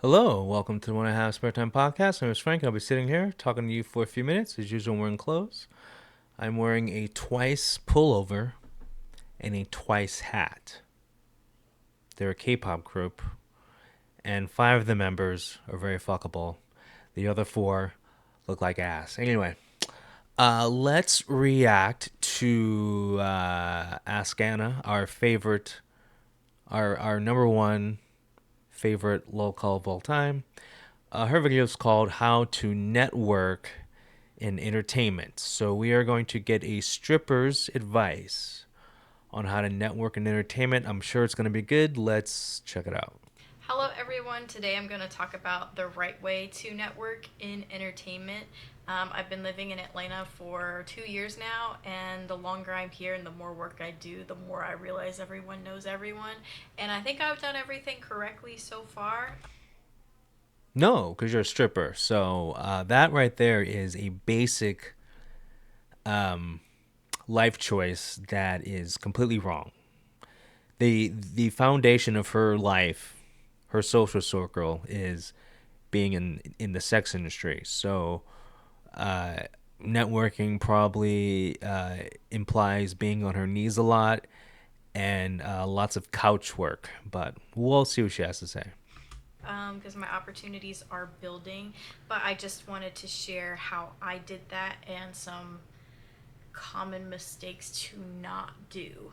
Hello, welcome to the One and a Half Spare Time podcast. My name is Frank. I'll be sitting here talking to you for a few minutes. As usual, I'm wearing clothes. I'm wearing a twice pullover and a twice hat. They're a K-pop group, and five of the members are very fuckable. The other four look like ass. Anyway, let's react to Ask Anna, our favorite, our number one favorite LOLcow of all time. Her video is called How to Network in Entertainment. So we are going to get a stripper's advice on how to network in entertainment. I'm sure it's going to be good. Let's check it out. Hello, everyone. Today I'm going to talk about the right way to network in entertainment. I've been living in Atlanta for 2 years now, and the longer I'm here and the more work I do, the more I realize everyone knows everyone. And I think I've done everything correctly so far. No, because you're a stripper. So that right there is a basic life choice that is completely wrong. The foundation of her life, her social circle, is being in the sex industry. So networking probably implies being on her knees a lot and lots of couch work. But we'll see what she has to say. Because my opportunities are building, but I just wanted to share how I did that and some common mistakes to not do.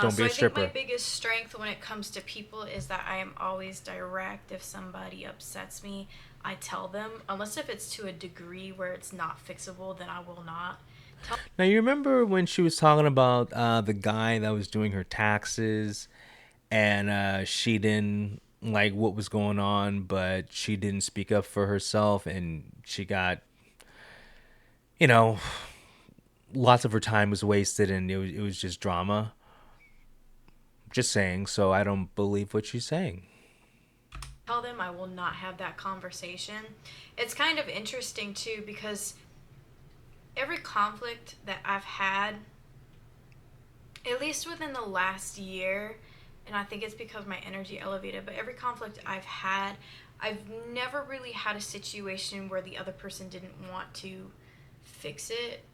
Don't So be a I think my stripper. biggest strength when it comes to people is that I am always direct. If somebody upsets me, I tell them, unless if it's to a degree where it's not fixable, then I will not tell. Now, you remember when she was talking about the guy that was doing her taxes and she didn't like what was going on, but she didn't speak up for herself and she got, you know, lots of her time was wasted and it was just drama. Just saying, so I don't believe what she's saying. Tell them I will not have that conversation. It's kind of interesting too because every conflict that I've had, at least within the last year, and I think it's because my energy elevated, but every conflict I've had, I've never really had a situation where the other person didn't want to fix it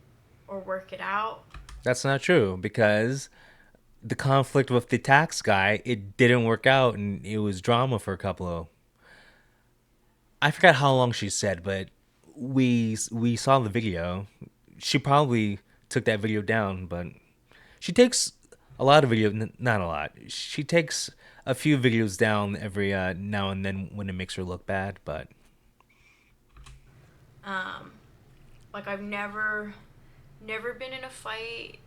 or work it out. That's not true because the conflict with the tax guy, it didn't work out and it was drama for a couple of, I forgot how long she said, but we saw the video. She probably took that video down, but she takes a lot of not a lot. She takes a few videos down every now and then when it makes her look bad, but Um, like I've never been in a fight,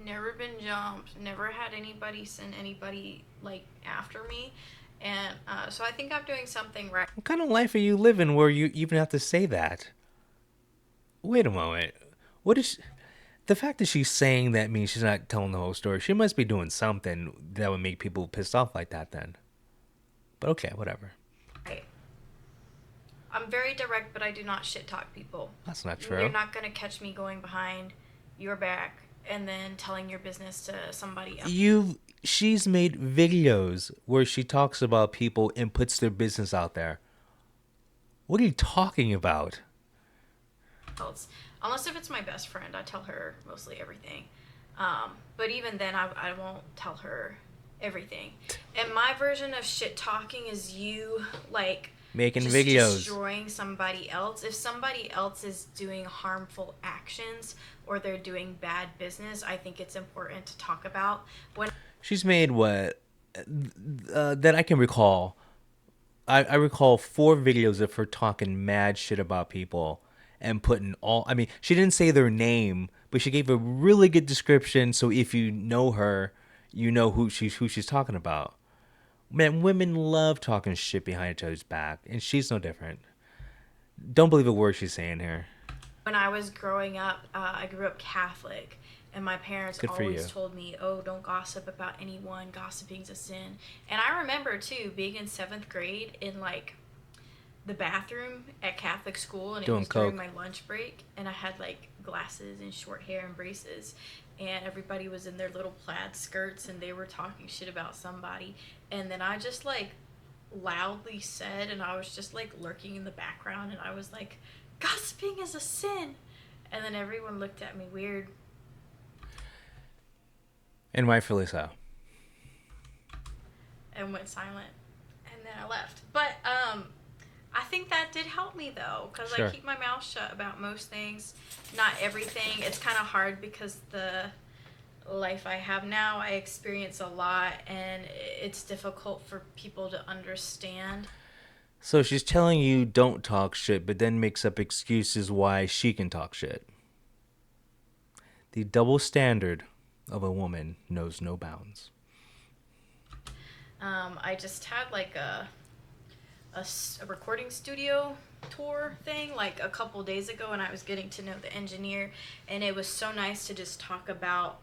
never been jumped, never had anybody send anybody like after me. And so I think I'm doing something right. what kind of life are you living where you even have to say that? Wait a moment. What is the fact that she's saying that means she's not telling the whole story? She must be doing something that would make people pissed off like that then. But okay, whatever. I'm very direct, but I do not shit talk people. That's not You're true. not going to catch me going behind your back and then telling your business to somebody She's made videos where she talks about people and puts their business out there. What are you talking about? else. Unless if it's my best friend, I tell her mostly everything. But even then, I won't tell her everything. And my version of shit talking is you, like, Making just videos. destroying somebody else. If somebody else is doing harmful actions or they're doing bad business, I think it's important to talk about. When She's made what that I can recall. I recall four videos of her talking mad shit about people and putting all. I mean, she didn't say their name, but she gave a really good description. So if you know her, you know who she's talking about. Man, women love talking shit behind each other's back, and she's no different. Don't believe a word she's saying here. when I was growing up, I grew up Catholic, and my parents Good for always you. told me, "Oh, don't gossip about anyone. Gossiping's a sin." And I remember too being in seventh grade in like the bathroom at Catholic school, and it Doing was during coke. my lunch break, and I had like glasses and short hair and braces, and everybody was in their little plaid skirts, and they were talking shit about somebody, and then I just like loudly said, and I was just like lurking in the background, and I was like, gossiping is a sin. And then everyone looked at me weird And rightfully so. and went silent. And then I left. But I think that did help me though, because I Sure. keep my mouth shut about most things, not everything. It's kind of hard because the life I have now, I experience a lot, and it's difficult for people to understand. So she's telling you don't talk shit, but then makes up excuses why she can talk shit. The double standard of a woman knows no bounds. I just had like a recording studio tour thing like a couple days ago, and I was getting to know the engineer, and it was so nice to just talk about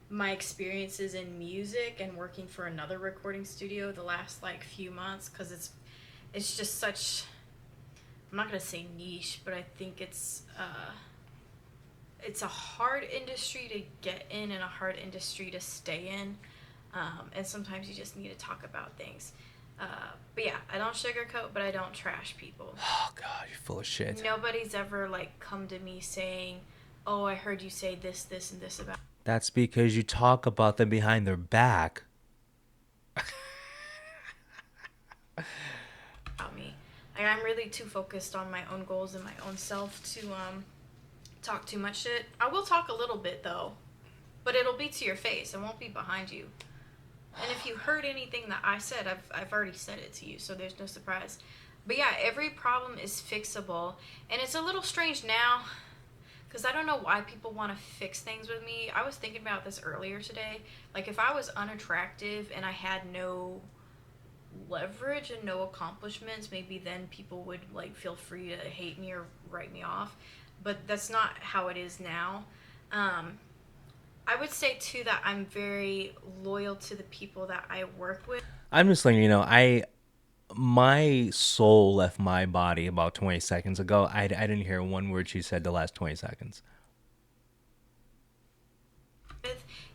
my experiences in music and working for another recording studio the last like few months, because it's just such, I'm not gonna say niche, but I think it's a hard industry to get in and a hard industry to stay in, and sometimes you just need to talk about things. But yeah, I don't sugarcoat, but I don't trash people. Oh God, you're full of shit. Nobody's ever like come to me saying, "Oh, I heard you say this, this, and this That's because you talk about them behind their back. about me." Like, I'm really too focused on my own goals and my own self to talk too much shit. I will talk a little bit though, but it'll be to your face. It won't be behind you. And if you heard anything that I said, I've already said it to you, so there's no surprise. But yeah, every problem is fixable. And it's a little strange now, because I don't know why people want to fix things with me. I was thinking about this earlier today. Like, if I was unattractive and I had no leverage and no accomplishments, maybe then people would like feel free to hate me or write me off. But that's not how it is now. I would say too that I'm very loyal to the people that I work with. I'm just letting you know, my soul left my body about 20 seconds ago. I didn't hear one word she said the last 20 seconds.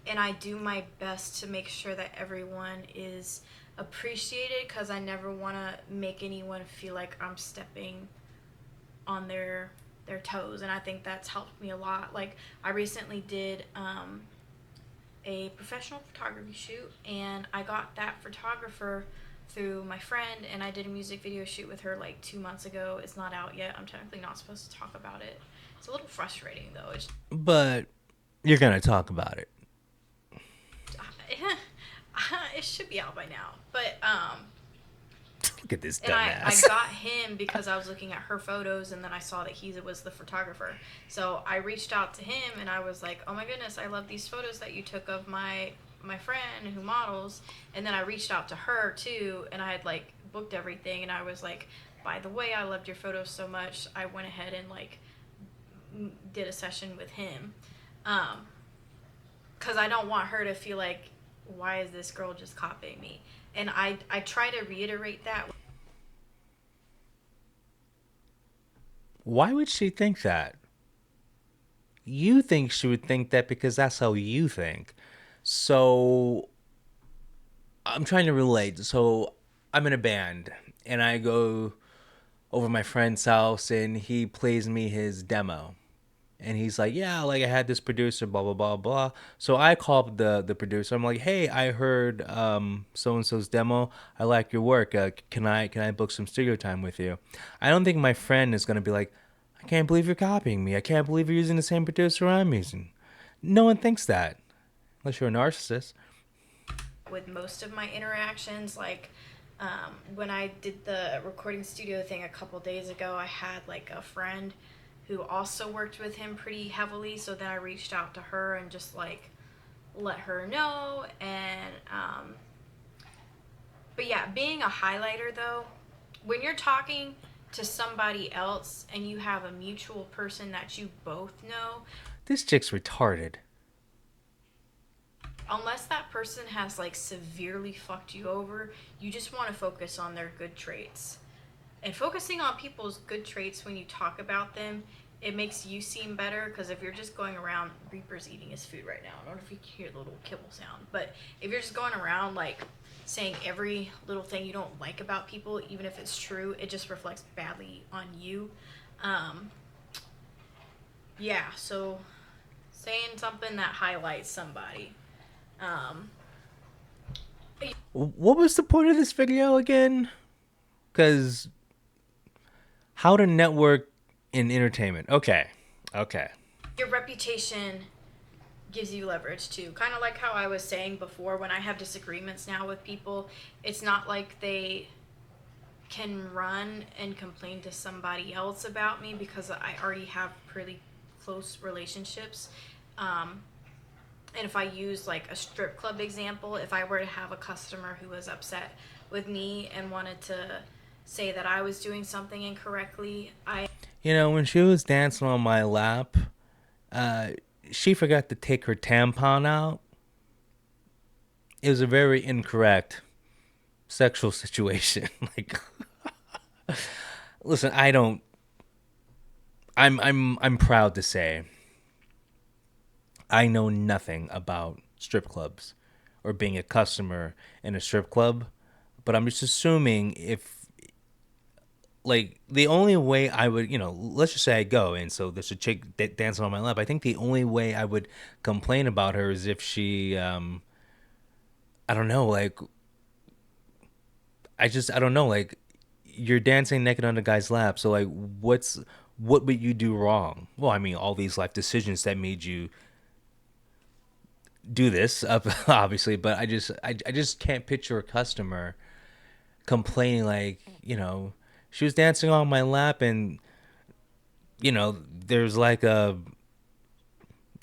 And I do my best to make sure that everyone is appreciated, because I never want to make anyone feel like I'm stepping on their toes, and I think that's helped me a lot. Like, I recently did a professional photography shoot, and I got that photographer through my friend, and I did a music video shoot with her like 2 months ago. It's not out yet. I'm technically not supposed to talk about it. It's a little frustrating though. But you're gonna talk about it. It should be out by now, but Look at this and I dumbass. got him because I was looking at her photos, and then I saw that he was the photographer. So I reached out to him, and I was like, oh my goodness, I love these photos that you took of my friend who models. And then I reached out to her too, and I had like booked everything, and I was like, by the way, I loved your photos so much, I went ahead and like did a session with him, because I don't want her to feel like, why is this girl just copying me? And I try to reiterate that. Why would she think that? You think she would think that because that's how you think. So I'm trying to relate. So I'm in a band and I go over my friend's house and he plays me his demo. And he's like, yeah, like I had this producer, blah blah blah blah. So I called the producer. I'm like, hey, I heard so and so's demo. I like your work. Can I book some studio time with you? I don't think my friend is gonna be like, I can't believe you're copying me. I can't believe you're using the same producer I'm using. No one thinks that, unless you're a narcissist. With most of my interactions, like when I did the recording studio thing a couple days ago, I had like a friend who also worked with him pretty heavily. So then I reached out to her and just like let her know. And but yeah, being a highlighter though, when you're talking to somebody else and you have a mutual person that you both know, This chick's retarded. unless that person has like severely fucked you over, you just want to focus on their good traits. And focusing on people's good traits when you talk about them, it makes you seem better. Because if you're just going around, Reaper's eating his food right now. I don't know if you can hear the little kibble sound, but if you're just going around like saying every little thing you don't like about people, even if it's true, it just reflects badly on you. Um, yeah, so saying something that highlights somebody. Um, What was the point of this video again? Because how to network in entertainment. Okay. Okay. your reputation gives you leverage too. Kind of like how I was saying before, when I have disagreements now with people, it's not like they can run and complain to somebody else about me because I already have pretty close relationships. Um, and if I use like a strip club example, if I were to have a customer who was upset with me and wanted to say that I was doing something incorrectly, You know, when she was dancing on my lap, uh, she forgot to take her tampon out. It was a very incorrect sexual situation. Like, listen, I don't. I'm proud to say I know nothing about strip clubs or being a customer in a strip club, but I'm just assuming if like the only way I would, let's just say I go and so there's a chick dancing on my lap. I think the only way I would complain about her is if she, I don't know, like I don't know, like you're dancing naked on a guy's lap. So like, what would you do wrong? Well, I mean, all these life decisions that made you do this, obviously, but I just can't picture a customer complaining like, she was dancing on my lap and there's like a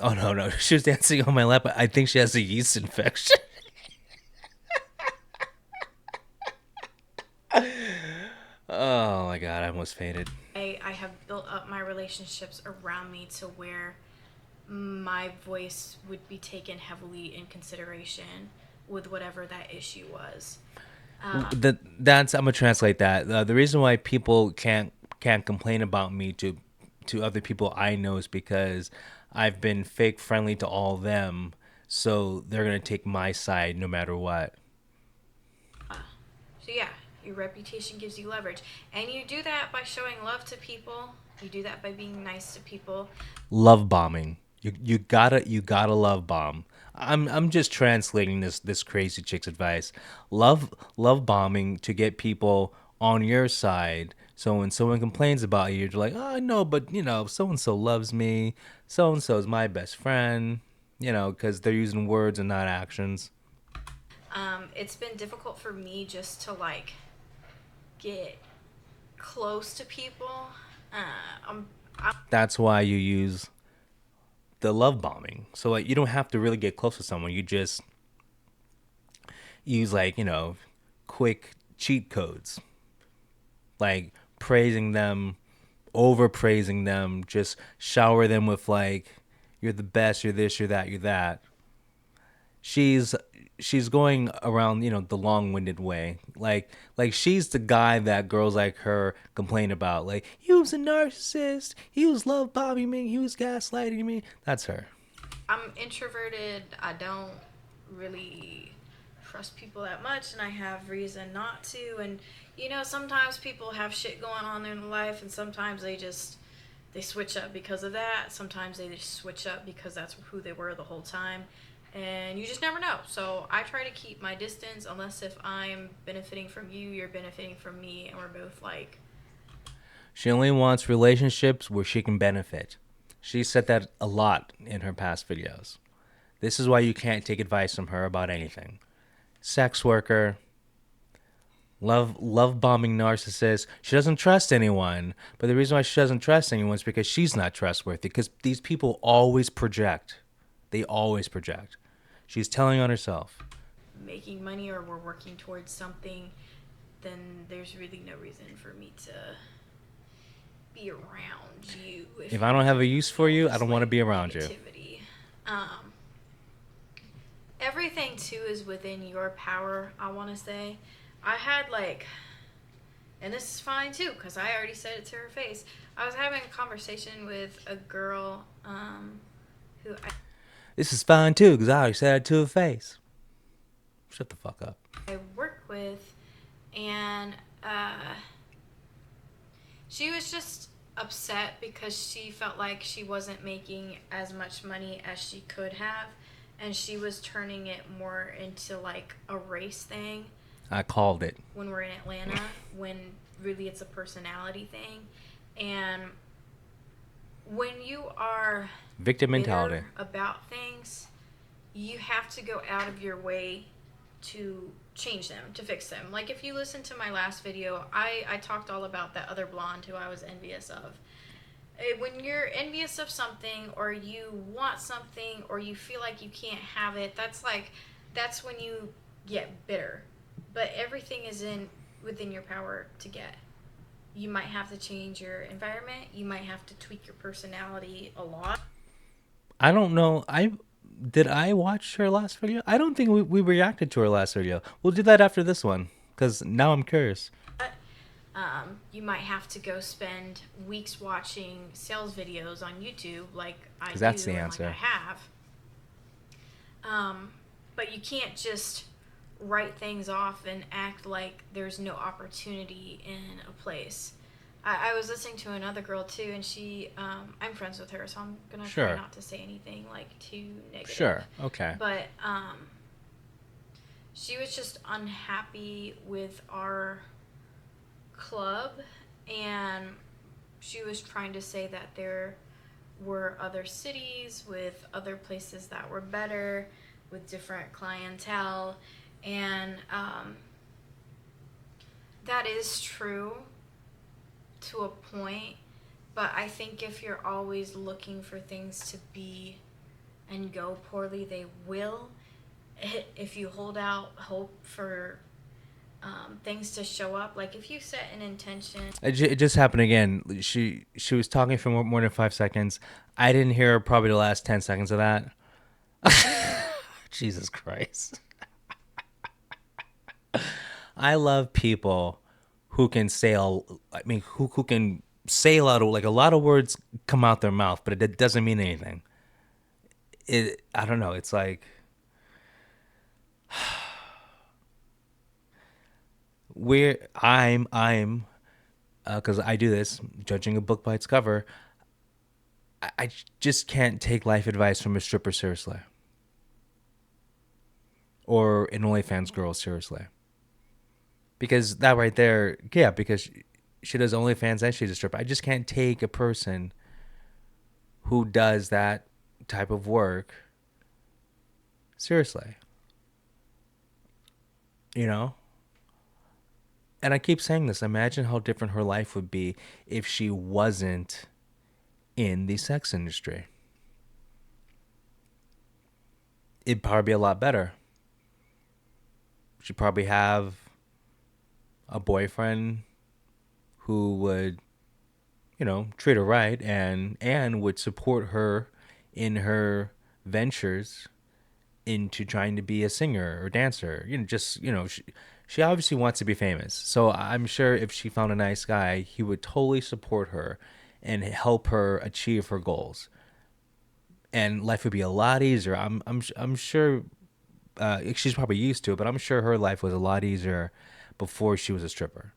oh no, she was dancing on my lap. I think she has a yeast infection. Oh my god, I almost fainted. I have built up my relationships around me to where my voice would be taken heavily in consideration with whatever that issue was. That's I'm gonna translate that. The reason why people can't complain about me to other people I know is because I've been fake friendly to all of them, so they're gonna take my side no matter what. So yeah, your reputation gives you leverage, and you do that by showing love to people. You do that by being nice to people. Love bombing. You gotta love bomb. I'm just translating this crazy chick's advice. Love bombing to get people on your side. So when someone complains about you, you're like, oh no, but so and so loves me. So and so is my best friend. Because they're using words and not actions. It's been difficult for me just to like get close to people. I'm That's why you use the love bombing. So like you don't have to really get close to someone. You just use like quick cheat codes, like praising them, over praising them, just shower them with like you're the best, you're this, you're that, you're that. She's she's going around, the long-winded way. Like she's the guy that girls like her complain about. Like he was a narcissist, he was love bombing me, he was gaslighting me. That's her. I'm introverted. I don't really trust people that much, and I have reason not to. And sometimes people have shit going on in their life, and sometimes they switch up because of that. Sometimes they just switch up because that's who they were the whole time. And you just never know. So I try to keep my distance unless if I'm benefiting from you, you're benefiting from me, and we're both like, She only wants relationships where she can benefit. She said that a lot in her past videos. This is why you can't take advice from her about anything. Sex worker, love bombing narcissist. She doesn't trust anyone. But the reason why she doesn't trust anyone is because she's not trustworthy. Because these people always project. They always project. She's telling on herself. making money or we're working towards something, then there's really no reason for me to be around you If if I you're don't have a giving use me for all you, I this don't want to like be around you. negativity. Um, Everything too is within your power. I want to say, I had like, and this is fine too because I already said it to her face. I was having a conversation with a girl who I This is fine too, because I already said it to her face. Shut the fuck up. I work with, and she was just upset because she felt like she wasn't making as much money as she could have, and she was turning it more into like a race thing I called it. when we're in Atlanta, when really it's a personality thing. And when you are Victim mentality. bitter about things, you have to go out of your way to change them, to fix them. Like if you listen to my last video, I talked all about that other blonde who I was envious of. When you're envious of something, or you want something, or you feel like you can't have it, that's when you get bitter. But everything is within your power to get. You might have to change your environment. You might have to tweak your personality a lot. I don't know. Did I watch her last video? I don't think we reacted to her last video. We'll do that after this one, because now I'm curious. You might have to go spend weeks watching sales videos on YouTube, like I do, Because that's the and answer. like I have. But you can't just write things off and act like there's no opportunity in a place. I was listening to another girl too, and she, I'm friends with her, so I'm gonna Sure. try not to say anything like too negative. Sure. Okay. But she was just unhappy with our club, and she was trying to say that there were other cities with other places that were better, with different clientele, and that is true to a point, but I think if you're always looking for things to be and go poorly, they will. If you hold out hope for things to show up, like if you set an intention. It just happened again. She was talking for more than 5 seconds. I didn't hear probably the last 10 seconds of that. Jesus Christ. I love people who can say who can say a lot of, like, a lot of words come out their mouth, but it doesn't mean anything. I don't know. It's like I'm because I do this, judging a book by its cover. I just can't take life advice from a stripper seriously, or an OnlyFans girl seriously, because that right there, yeah, because she does OnlyFans and she's a stripper. I just can't take a person who does that type of work seriously. You know? And I keep saying this. Imagine how different her life would be if she wasn't in the sex industry. It'd probably be a lot better. She'd probably have a boyfriend who would, treat her right, and would support her in her ventures into trying to be a singer or dancer. She obviously wants to be famous. So I'm sure if she found a nice guy, he would totally support her and help her achieve her goals. And life would be a lot easier. I'm sure she's probably used to it, but I'm sure her life was a lot easier before she was a stripper.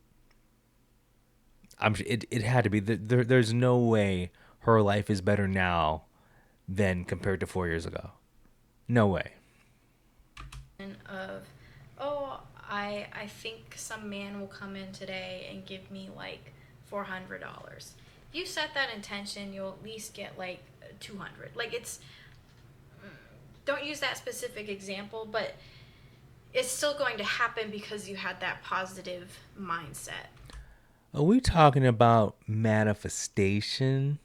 It had to be. There's no way her life is better now than compared to 4 years ago. No way. Of, oh, I think some man will come in today and give me like $400. If you set that intention, you'll at least get like 200. Like it's, don't use that specific example, but it's still going to happen because you had that positive mindset. Are we talking about manifestation?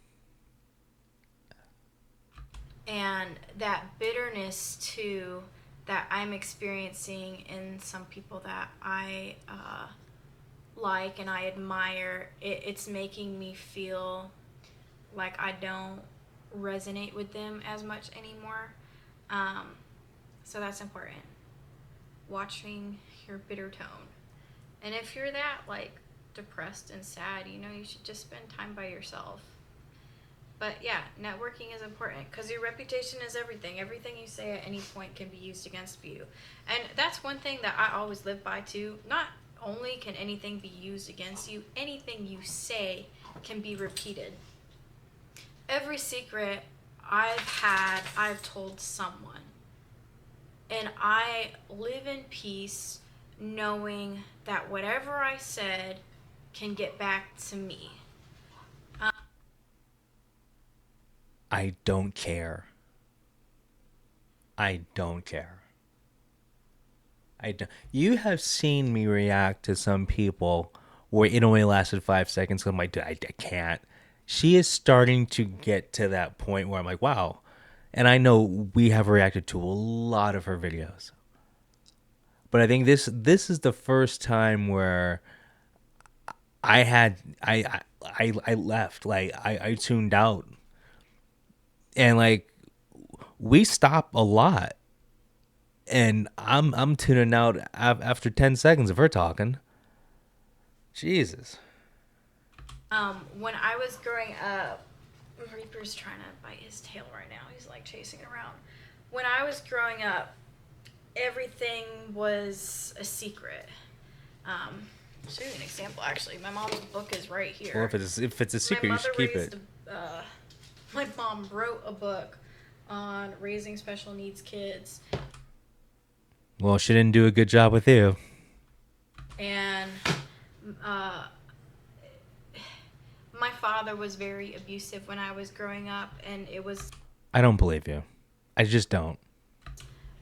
And that bitterness too that I'm experiencing in some people that I like and I admire, it's making me feel like I don't resonate with them as much anymore. So that's important. Watching your bitter tone. And if you're that like depressed and sad, you should just spend time by yourself. But yeah, networking is important because your reputation is everything. Everything you say at any point can be used against you. And that's one thing that I always live by too. Not only can anything be used against you, anything you say can be repeated. Every secret I've told someone. And I live in peace knowing that whatever I said can get back to me. I don't care. I don't care. I don't. You have seen me react to some people where it only lasted 5 seconds. I'm like, I can't. She is starting to get to that point where I'm like, wow. And I know we have reacted to a lot of her videos, but I think this is the first time where I had I left, like I tuned out, and like we stop a lot, and I'm tuning out after 10 seconds of her talking. Jesus. When I was growing up, Reaper's trying to bite his tail right now. He's like chasing it around. When I was growing up, everything was a secret. I'll show you an example. Actually, my mom's book is right Well, here. if it's a My secret, you mother should keep raised. it. My mom wrote a book on raising special needs kids, Well, she didn't do a good job with you. and uh, my father was very abusive when I was growing up, and it was I don't believe you. I just don't.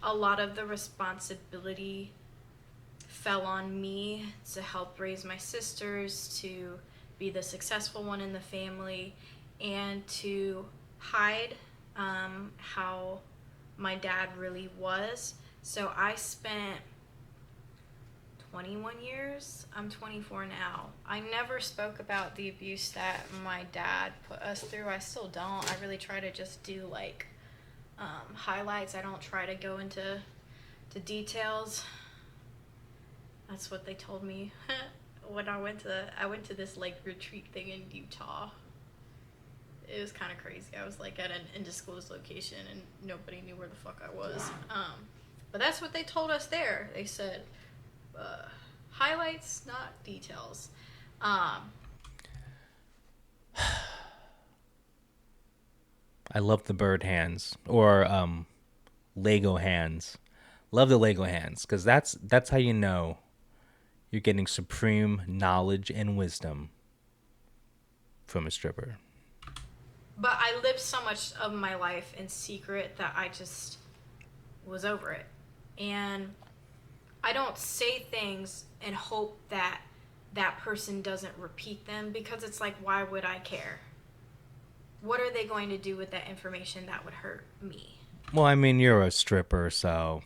a lot of the responsibility fell on me to help raise my sisters, to be the successful one in the family, and to hide how my dad really was. So I spent 21 years. I'm 24 now. I never spoke about the abuse that my dad put us through. I still don't. I really try to just do like highlights. I don't try to go into details. That's what they told me when I went to this like retreat thing in Utah. It was kind of crazy. I was like at an undisclosed location and nobody knew where the fuck I was. But that's what they told us there. They said highlights, not details. I love the bird hands or Lego hands. Love the Lego hands because that's how you know you're getting supreme knowledge and wisdom from a stripper. But I lived so much of my life in secret that I just was over it. And I don't say things and hope that that person doesn't repeat them because it's like, why would I care? What are they going to do with that information that would hurt me? Well, I mean, you're a stripper, so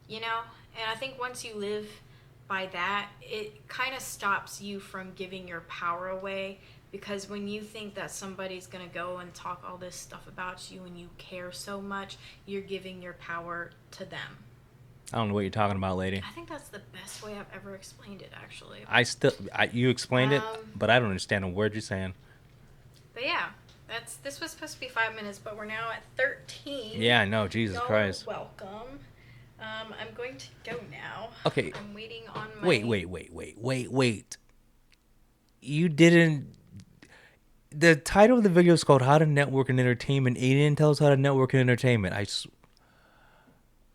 You know? And I think once you live by that, it kind of stops you from giving your power away because when you think that somebody's going to go and talk all this stuff about you and you care so much, you're giving your power to them. I don't know what you're talking about, lady. I think that's the best way I've ever explained it, actually. You explained it, Um, but I don't understand a word you're saying. But yeah, this was supposed to be 5 minutes, but we're now at 13. Yeah, I know. Jesus Y'all Christ. are welcome. I'm going to go now. Okay. I'm waiting on my. Wait. You didn't. The title of the video is called "How to Network in Entertainment." And you didn't tell us how to network in entertainment.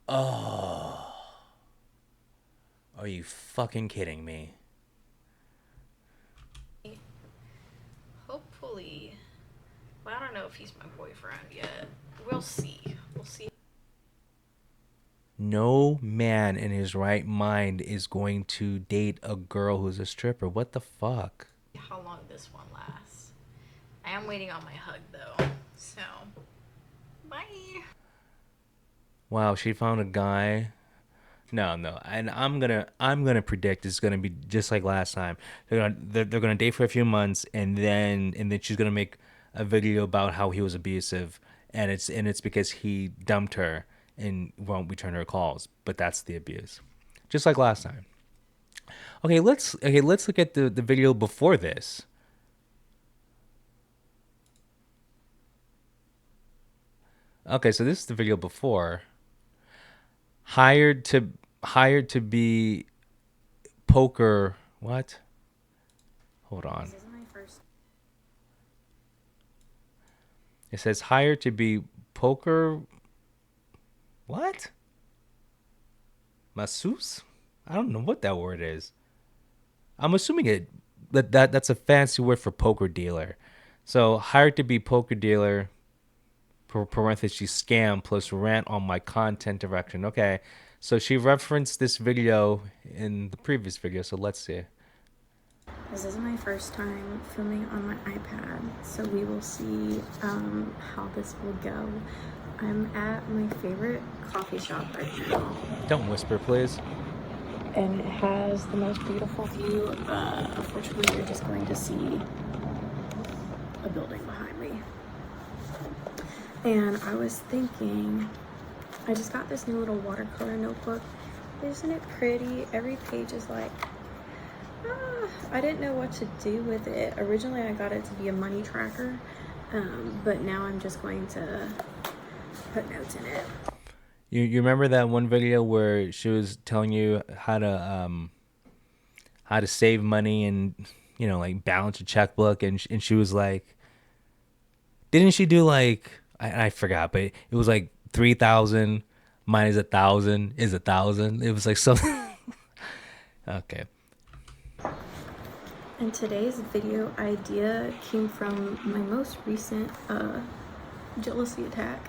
Oh, are you fucking kidding me? Hopefully. Well, I don't know if he's my boyfriend yet. We'll see. We'll see. No man in his right mind is going to date a girl who's a stripper. What the fuck? How long this one lasts. I am waiting on my hug though. So, bye. Wow, she found a guy. No, and I'm gonna predict it's gonna be just like last time. They're gonna date for a few months, and then she's gonna make a video about how he was abusive, and it's because he dumped her and won't return her calls. But that's the abuse, just like last time. Okay, let's look at the video before this. Okay, so this is the video before. Hired to hired to be poker. What? Hold on. This isn't my first. It says hired to be poker. What? Masseuse? I don't know what that word is. I'm assuming that's a fancy word for poker dealer. So hired to be poker dealer, parentheses scam plus rant on my content direction. Okay, so she referenced this video in the previous video. So let's see. This isn't my first time filming on my iPad, so we will see how this will go. I'm at my favorite coffee shop right now, Don't whisper, please. and it has the most beautiful view. Unfortunately, you're just going to see a building behind me. And I was thinking, I just got this new little watercolor notebook. Isn't it pretty? Every page is like, I didn't know what to do with it. Originally, I got it to be a money tracker, but now I'm just going to put notes in it. You remember that one video where she was telling you how to save money and like balance a checkbook and she was like, didn't she do like I forgot, but it was like 3,000 minus 1,000 is 1,000. It was like something. Okay. And today's video idea came from my most recent jealousy attack.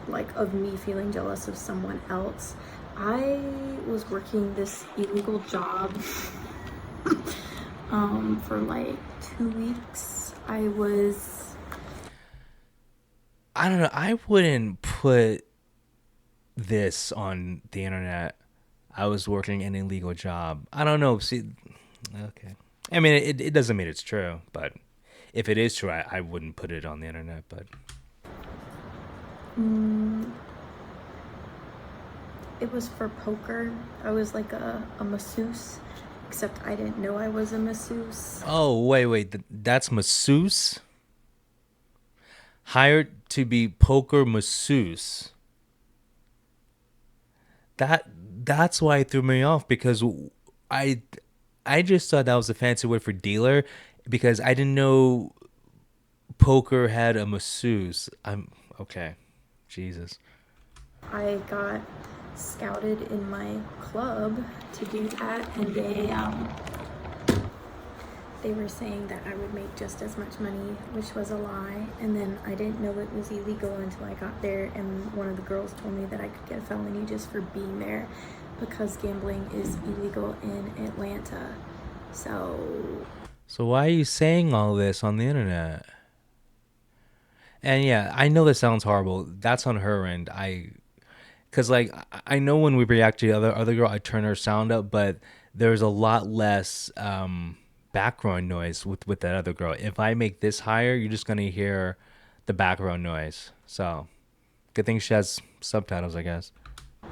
Like of me feeling jealous of someone else. I was working this illegal job for like 2 weeks. I don't know. I wouldn't put this on the internet. I was working an illegal job. I don't know. See, okay. I mean, it doesn't mean it's true, but if it is true, I wouldn't put it on the internet. But It was for poker. I was like a masseuse, except I didn't know I was a masseuse. oh wait, that's masseuse. Hired to be poker masseuse. That's why it threw me off because I I just thought that was a fancy word for dealer because I didn't know poker had a masseuse. I'm okay. Jesus. I got scouted in my club to do that, and they were saying that I would make just as much money, which was a lie. And then I didn't know it was illegal until I got there, and one of the girls told me that I could get a felony just for being there because gambling is illegal in Atlanta. So why are you saying all this on the internet? And yeah, I know this sounds horrible. That's on her end. Cause like I know when we react to the other girl, I turn her sound up, but there's a lot less background noise with that other girl. If I make this higher, you're just gonna hear the background noise. So good thing she has subtitles, I guess.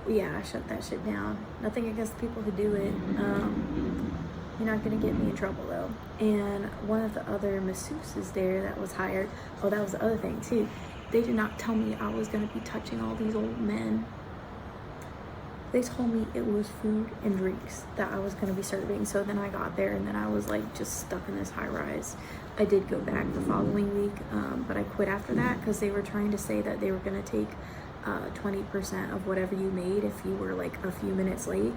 yeah, I shut that shit down. Nothing against the people who do it. You're not gonna get me in trouble though. And one of the other masseuses there that was hired, oh, that was the other thing too. They did not tell me I was gonna be touching all these old men. They told me it was food and drinks that I was gonna be serving. So then I got there and then I was like just stuck in this high rise. I did go back the following week, but I quit after that because they were trying to say that they were gonna take 20% of whatever you made if you were like a few minutes late.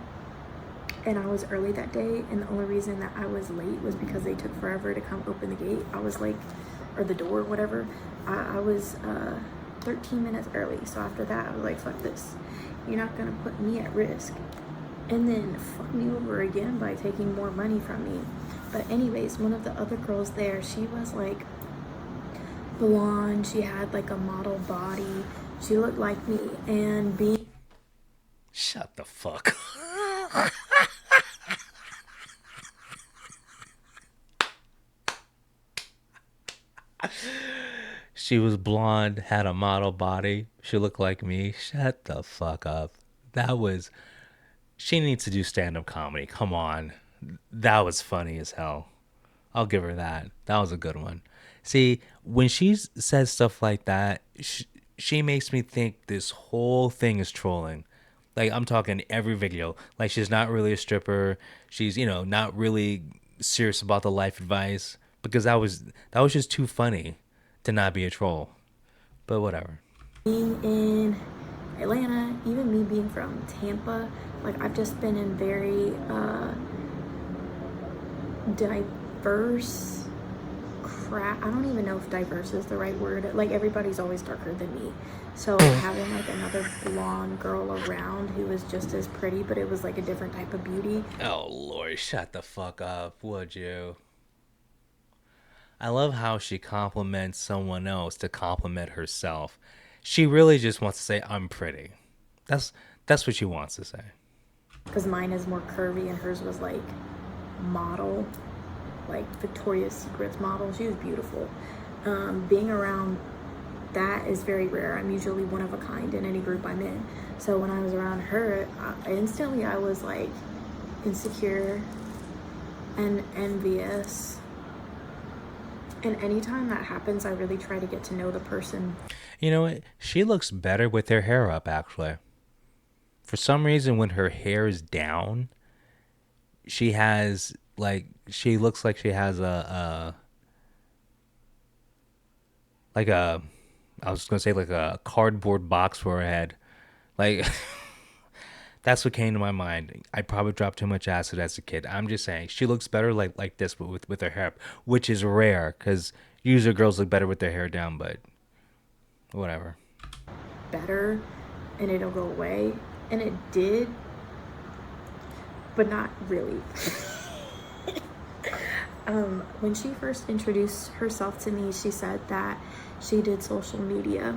And I was early that day, and the only reason that I was late was because they took forever to come open the gate. I was like, or the door, whatever. I was 13 minutes early. So after that, I was like, fuck this. You're not gonna put me at risk and then fuck me over again by taking more money from me. But anyways, one of the other girls there, she was like blonde. She had like a model body. She looked like me, and being Shut the fuck up. She was blonde, had a model body. She looked like me. Shut the fuck up. That was. She needs to do stand up comedy. Come on. That was funny as hell. I'll give her that. That was a good one. See, when she says stuff like that, she makes me think this whole thing is trolling. Like I'm talking every video. Like she's not really a stripper. She's not really serious about the life advice because that was just too funny to not be a troll. But whatever. Being in Atlanta, even me being from Tampa, like I've just been in very diverse crap. I don't even know if diverse is the right word. Like everybody's always darker than me. So having like another blonde girl around who was just as pretty, but it was like a different type of beauty. Oh Lord, shut the fuck up, would you? I love how she compliments someone else to compliment herself. She really just wants to say I'm pretty. That's that's what she wants to say. Because mine is more curvy and hers was like model, like Victoria's Secret's model. She was beautiful. Being around that is very rare. I'm usually one of a kind in any group I'm in. So when I was around her, instantly I was like insecure and envious. And anytime that happens, I really try to get to know the person. You know what? She looks better with her hair up actually. For some reason when her hair is down, she looks like she has a I was gonna say like a cardboard box for her head. Like that's what came to my mind. I probably dropped too much acid as a kid. I'm just saying she looks better like this, but with her hair, up, which is rare because usually girls look better with their hair down. But whatever. Better and it'll go away. And it did, but not really. When she first introduced herself to me, she said that she did social media.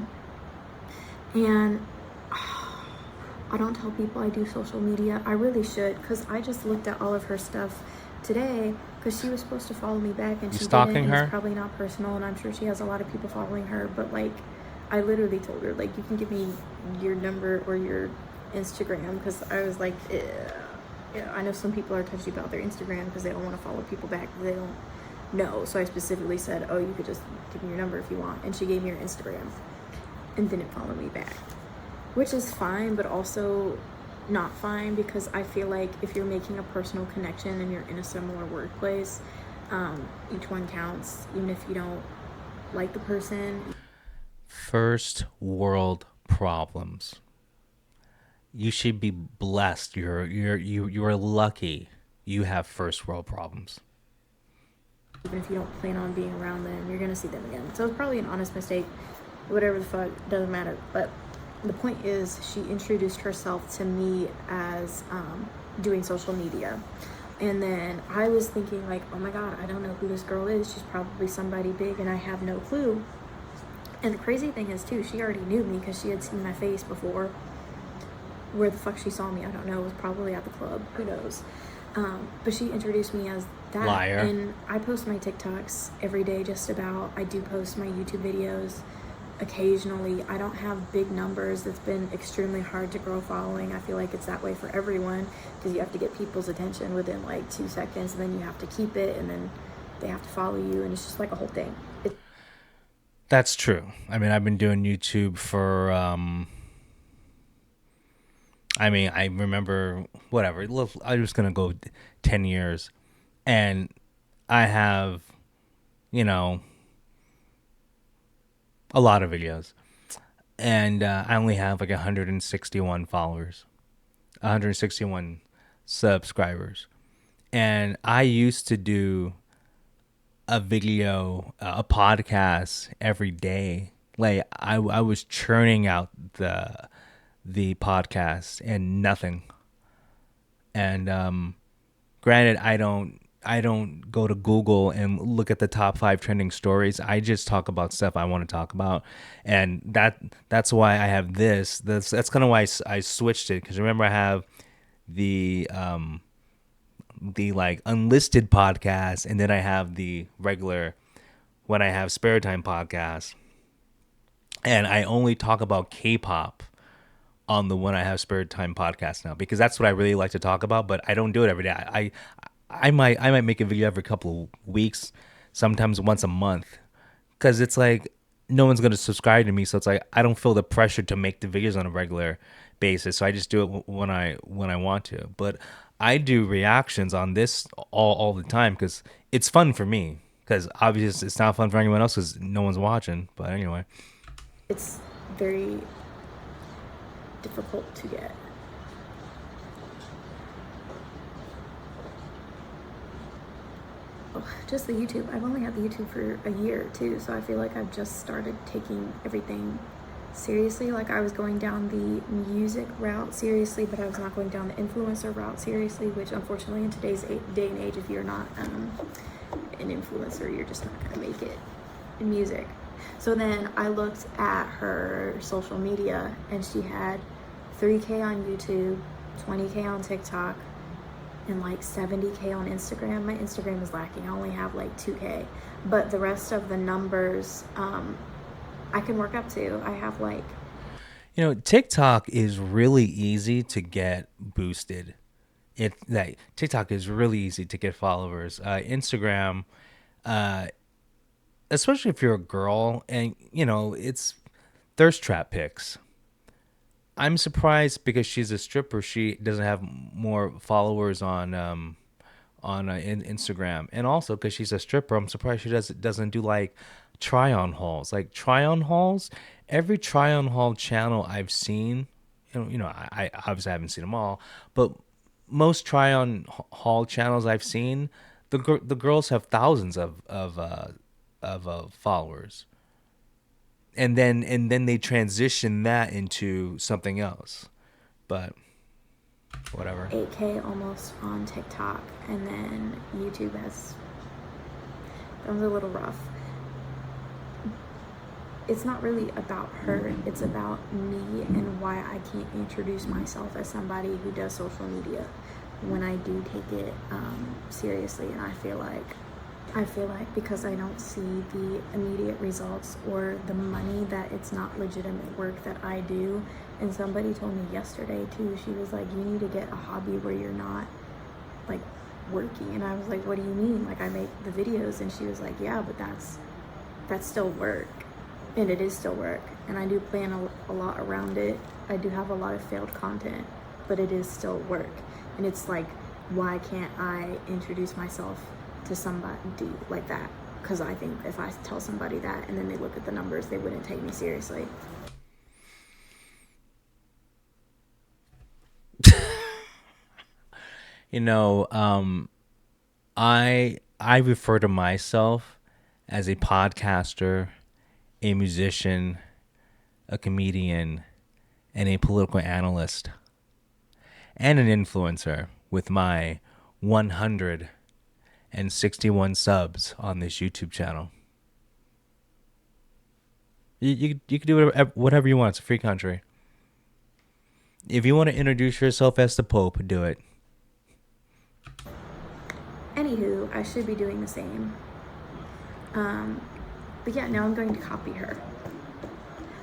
And I don't tell people I do social media. I really should, because I just looked at all of her stuff today because she was supposed to follow me back and You she stalking didn't. And her? it's probably not personal, and I'm sure she has a lot of people following her, but like I literally told her, like, you can give me your number or your Instagram, because I was like, yeah, I know some people are touchy about their Instagram because they don't want to follow people back that they don't know. So I specifically said, oh, you could just give me your number if you want. And she gave me her Instagram and didn't follow me back, which is fine, but also not fine, because I feel like if you're making a personal connection and you're in a similar workplace, each one counts, even if you don't like the person. First world problems. You should be blessed. You're lucky. You have first world problems. Even if you don't plan on being around them, you're gonna see them again. So it's probably an honest mistake, whatever the fuck, doesn't matter. But the point is, she introduced herself to me as doing social media. And then I was thinking, like, oh my God, I don't know who this girl is. She's probably somebody big and I have no clue. And the crazy thing is, too, she already knew me because she had seen my face before. Where the fuck she saw me, I don't know. It was probably at the club. Who knows? But she introduced me as that. Liar. And I post my TikToks every day, just about. I do post my YouTube videos occasionally. I don't have big numbers. It's been extremely hard to grow following. I feel like it's that way for everyone, because you have to get people's attention within like 2 seconds, and then you have to keep it, and then they have to follow you, and it's just like a whole thing. That's true. I mean, I've been doing YouTube for I remember whatever. Look, I'm just gonna go 10 years, and I have, you know, a lot of videos, and I only have like 161 followers, 161 subscribers, and I used to do a video, a podcast every day. Like I was churning out the podcast and nothing. And granted, I don't go to Google and look at the top 5 trending stories. I just talk about stuff I want to talk about, and that's why I have this. That's kind of why I switched it, because remember I have the like unlisted podcast, and then I have the regular when I have spare time podcast, and I only talk about K-pop on the When I Have Spare Time podcast now, because that's what I really like to talk about, but I don't do it every day. I might make a video every couple of weeks, sometimes once a month, because it's like no one's gonna subscribe to me, so it's like I don't feel the pressure to make the videos on a regular basis. So I just do it when I want to. But I do reactions on this all the time because it's fun for me. Because obviously it's not fun for anyone else because no one's watching. But anyway, It's very difficult to get. Oh, just the YouTube. I've only had the YouTube for a year too, so I feel like I've just started taking everything seriously. Like I was going down the music route seriously, but I was not going down the influencer route seriously, which unfortunately in today's day and age, if you're not an influencer, you're just not gonna make it in music. So then I looked at her social media and she had 3K on YouTube, 20K on TikTok, and like 70K on Instagram. My Instagram is lacking. I only have like 2K. But the rest of the numbers, I can work up to. I have like, TikTok is really easy to get boosted. TikTok is really easy to get followers. Instagram, especially if you're a girl, and it's thirst trap pics. I'm surprised because she's a stripper. She doesn't have more followers on Instagram, and also because she's a stripper, I'm surprised she doesn't do like try on hauls. Like try on hauls, every try on haul channel I've seen, I obviously haven't seen them all, but most try on haul channels I've seen, the girls have thousands of followers, and then they transition that into something else, but whatever. 8K almost on TikTok, and then YouTube has, that was a little rough. It's not really about her, it's about me and why I can't introduce myself as somebody who does social media when I do take it seriously. And I feel like because I don't see the immediate results or the money, that it's not legitimate work that I do. And somebody told me yesterday too, she was like, you need to get a hobby where you're not like working. And I was like, what do you mean? Like, I make the videos. And she was like, yeah, but that's still work. And it is still work. And I do plan a lot around it. I do have a lot of failed content, but it is still work. And it's like, why can't I introduce myself to somebody like that? Because I think if I tell somebody that and then they look at the numbers, they wouldn't take me seriously. I refer to myself as a podcaster, a musician, a comedian, and a political analyst, and an influencer with my 161 subs on this YouTube channel. You can do whatever you want. It's a free country. If you want to introduce yourself as the Pope, do it. Anywho, I should be doing the same. But yeah, now I'm going to copy her.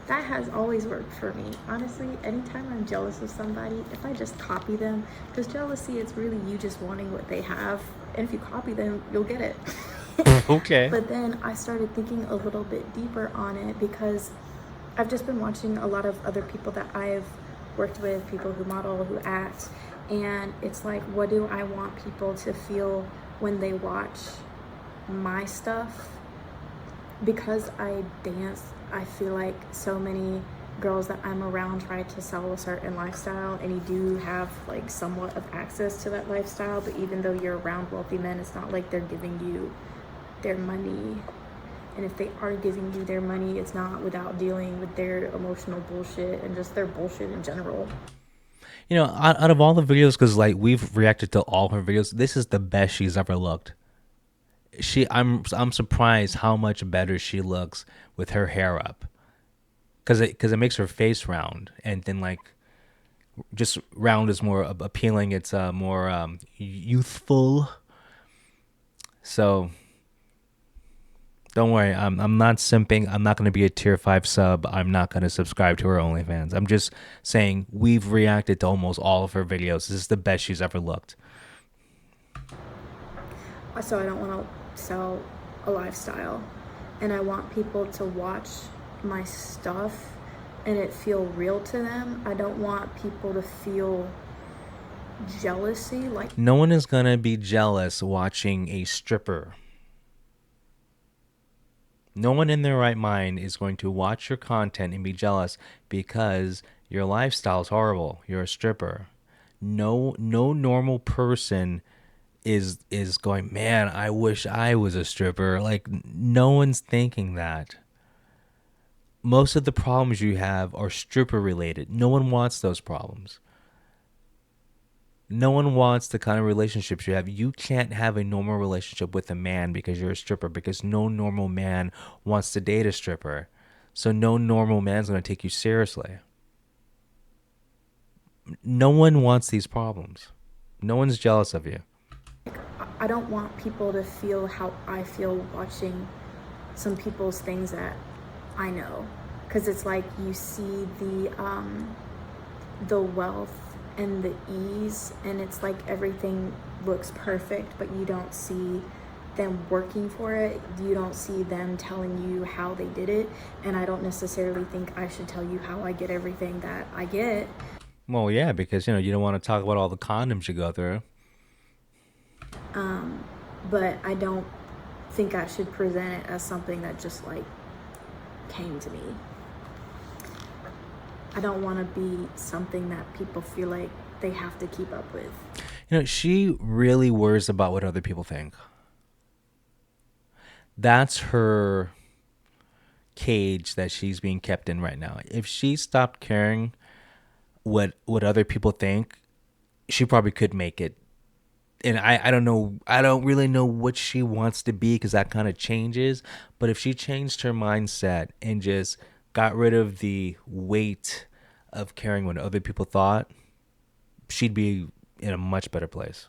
That has always worked for me. Honestly, anytime I'm jealous of somebody, if I just copy them, because jealousy, it's really you just wanting what they have. And if you copy them, you'll get it. Okay. But then I started thinking a little bit deeper on it, because I've just been watching a lot of other people that I've worked with, people who model, who act. And it's like, what do I want people to feel when they watch my stuff? Because I dance, I feel like so many girls that I'm around try to sell a certain lifestyle, and you do have like somewhat of access to that lifestyle, but even though you're around wealthy men, it's not like they're giving you their money. And if they are giving you their money, it's not without dealing with their emotional bullshit and just their bullshit in general. Out of all the videos, because like we've reacted to all her videos, this is the best she's ever looked. I'm surprised how much better she looks with her hair up, because it makes her face round, and then like just round is more appealing. It's more youthful. So don't worry, I'm not simping. I'm not going to be a tier 5 sub. I'm not going to subscribe to her OnlyFans. I'm just saying we've reacted to almost all of her videos. This is the best she's ever looked. So I don't want to sell a lifestyle. and I want people to watch my stuff and it feel real to them. I don't want people to feel jealousy. Like, No one is gonna be jealous watching a stripper. No one in their right mind is going to watch your content and be jealous because your lifestyle is horrible. You're a stripper. No normal person is going, man, I wish I was a stripper. Like, no one's thinking that. Most of the problems you have are stripper related. No one wants those problems. No one wants the kind of relationships you have. You can't have a normal relationship with a man because you're a stripper, because no normal man wants to date a stripper. So no normal man's going to take you seriously. No one wants these problems. No one's jealous of you. I don't want people to feel how I feel watching some people's things that I know, because it's like you see the wealth and the ease, and it's like everything looks perfect, but you don't see them working for it. You don't see them telling you how they did it, and I don't necessarily think I should tell you how I get everything that I get. Well, yeah, because you don't want to talk about all the condoms you go through. But I don't think I should present it as something that just like came to me. I don't want to be something that people feel like they have to keep up with. She really worries about what other people think. That's her cage that she's being kept in right now. If she stopped caring what other people think, she probably could make it. And I don't know, I don't really know what she wants to be, because that kind of changes. But if she changed her mindset and just got rid of the weight of caring what other people thought, she'd be in a much better place.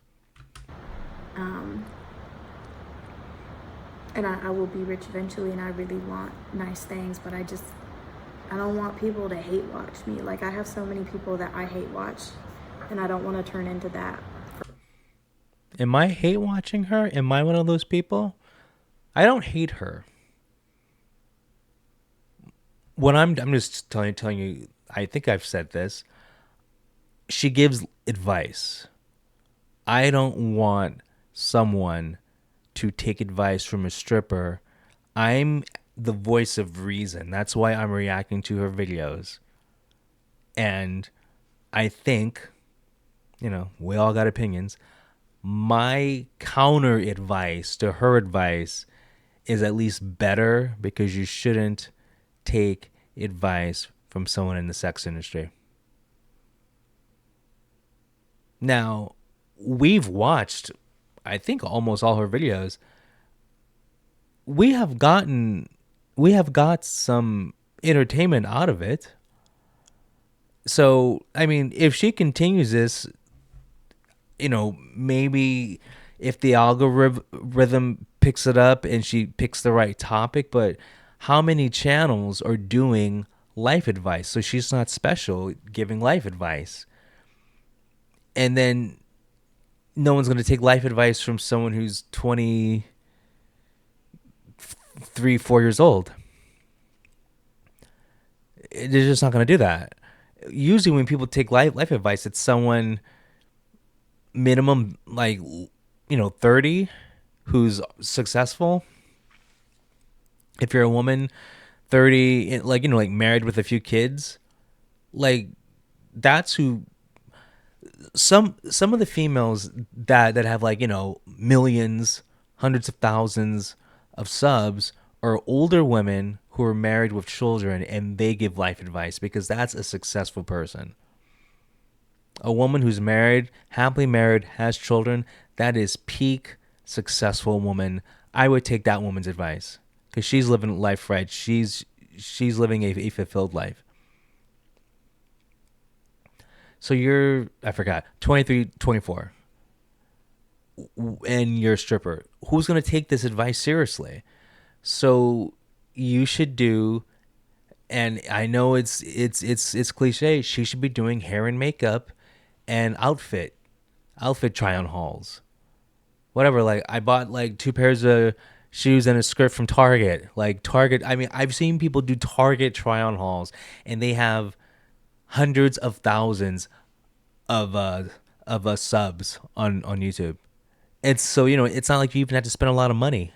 And I will be rich eventually, and I really want nice things, but I don't want people to hate watch me. Like, I have so many people that I hate watch, and I don't want to turn into that. Am I hate watching her? Am I one of those people? I don't hate her. What I'm just telling you, I think I've said this. She gives advice. I don't want someone to take advice from a stripper. I'm the voice of reason. That's why I'm reacting to her videos. And I think, we all got opinions. My counter advice to her advice is at least better, because you shouldn't take advice from someone in the sex industry. Now, we've watched, I think, almost all her videos. We have got some entertainment out of it. So, I mean, if she continues this, maybe if the algorithm picks it up and she picks the right topic, but how many channels are doing life advice? So she's not special giving life advice. And then no one's going to take life advice from someone who's 23, 4 years old. They're just not going to do that. Usually when people take life advice, it's someone minimum 30 who's successful. If you're a woman 30, like married with a few kids, like that's who some of the females that have millions, hundreds of thousands of subs are older women who are married with children, and they give life advice because that's a successful person. A woman who's married, happily married, has children, that is peak successful woman. I would take that woman's advice because she's living life right. She's living a fulfilled life. So you're, I forgot, 23, 24, and you're a stripper. Who's going to take this advice seriously? So you should do, and I know it's cliche, she should be doing hair and makeup and outfit try on hauls. Whatever, like I bought like 2 pairs of shoes and a skirt from Target. Like Target, I mean, I've seen people do Target try on hauls and they have hundreds of thousands of subs on YouTube. It's so, it's not like you even have to spend a lot of money.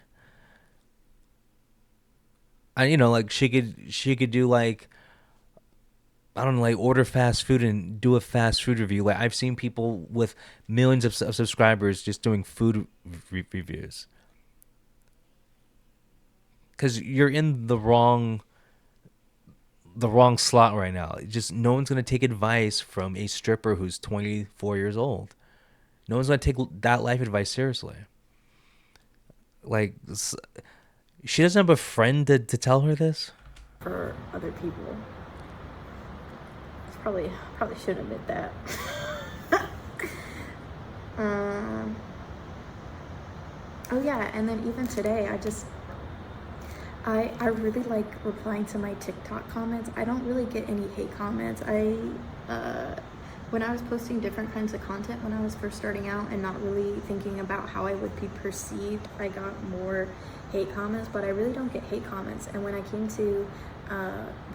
Like she could do like, I don't know, like order fast food and do a fast food review. Like I've seen people with millions of subscribers just doing food reviews. Because you're in the wrong slot right now. Just no one's gonna take advice from a stripper who's 24 years old. No one's gonna take that life advice seriously. Like she doesn't have a friend to tell her this. For other people. Probably should admit that. Oh yeah, and then even today, I really like replying to my TikTok comments. I don't really get any hate comments. When I was posting different kinds of content when I was first starting out and not really thinking about how I would be perceived, I got more hate comments, but I really don't get hate comments. And when I came to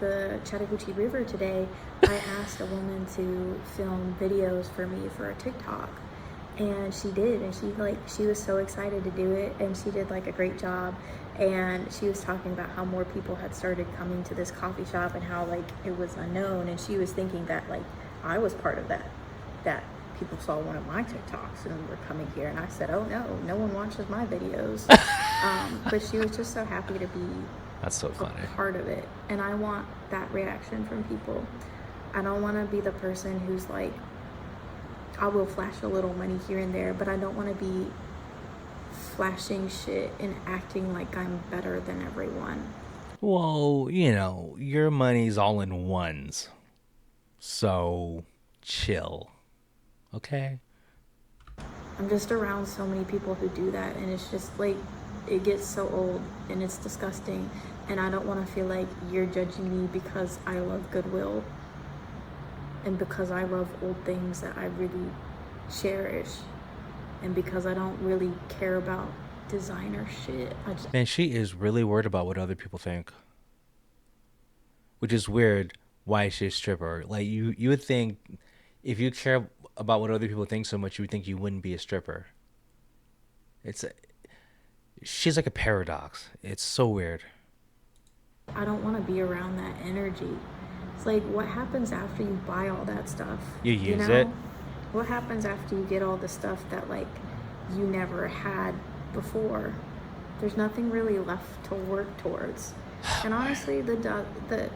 the Chattahoochee River today, I asked a woman to film videos for me for a TikTok. And she did, and she was so excited to do it, and she did like a great job. And she was talking about how more people had started coming to this coffee shop and how like it was unknown, and she was thinking that like I was part of that people saw one of my TikToks and were coming here. And I said, oh no one watches my videos. But she was just so happy to be That's so funny. a part of it, and I want that reaction from people. I don't want to be the person who's like, I will flash a little money here and there, but I don't want to be flashing shit and acting like I'm better than everyone. Well, your money's all in ones. So chill. Okay? I'm just around so many people who do that, and it's just like, it gets so old and it's disgusting, and I don't want to feel like you're judging me because I love Goodwill and because I love old things that I really cherish, and because I don't really care about designer shit. Man, she is really worried about what other people think. Which is weird. Why is she a stripper? Like you would think if you care about what other people think so much, you would think you wouldn't be a stripper. She's like a paradox. It's so weird. I don't want to be around that energy. It's like, what happens after you buy all that stuff? You use it. What happens after you get all the stuff that like you never had before? There's nothing really left to work towards. And honestly, the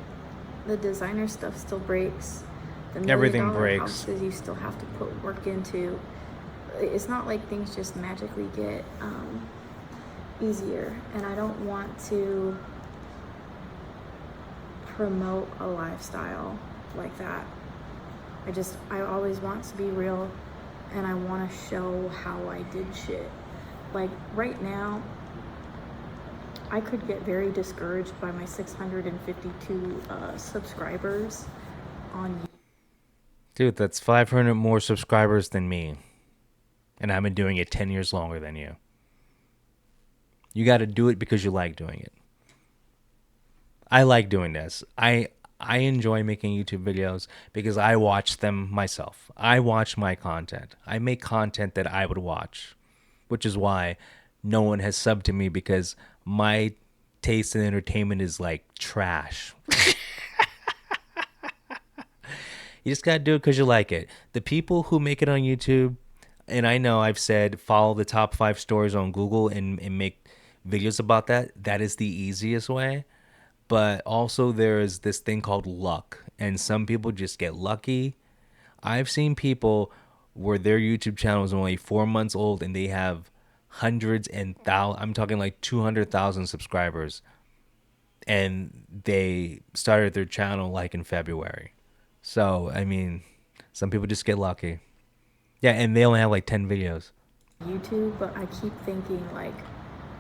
designer stuff still breaks. The Everything $1 million breaks. houses you still have to put work into. It's not like things just magically get easier, and I don't want to promote a lifestyle like that. I always want to be real, and I want to show how I did shit. Like right now, I could get very discouraged by my 652 subscribers on YouTube. Dude, that's 500 more subscribers than me. And I've been doing it 10 years longer than you. You got to do it because you like doing it. I like doing this. I enjoy making YouTube videos because I watch them myself. I watch my content. I make content that I would watch, which is why no one has subbed to me, because my taste in entertainment is like trash. You just got to do it because you like it. The people who make it on YouTube, and I know I've said follow the top 5 stories on Google and make videos about that. That is the easiest way. But also there is this thing called luck, and some people just get lucky. I've seen people where their YouTube channel is only 4 months old and they have hundreds and thousands. I'm talking like 200,000 subscribers, and they started their channel like in February. So, I mean, some people just get lucky. Yeah, and they only have like 10 videos. YouTube, but I keep thinking like,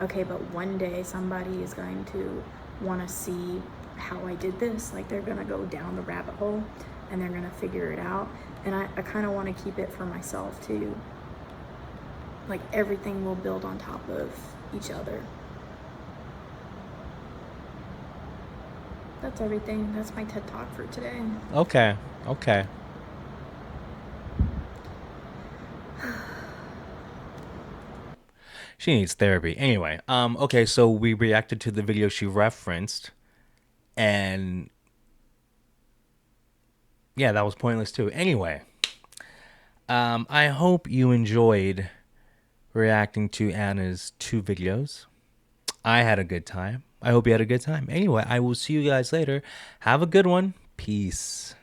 okay, but one day somebody is going to want to see how I did this. Like they're going to go down the rabbit hole and they're going to figure it out. And I kind of want to keep it for myself too. Like everything will build on top of each other. That's everything. That's my TED Talk for today. Okay. Okay. She needs therapy. Anyway, okay, so we reacted to the video she referenced, and yeah, that was pointless too. Anyway, I hope you enjoyed reacting to Anna's 2 videos. I had a good time. I hope you had a good time. Anyway, I will see you guys later. Have a good one. Peace.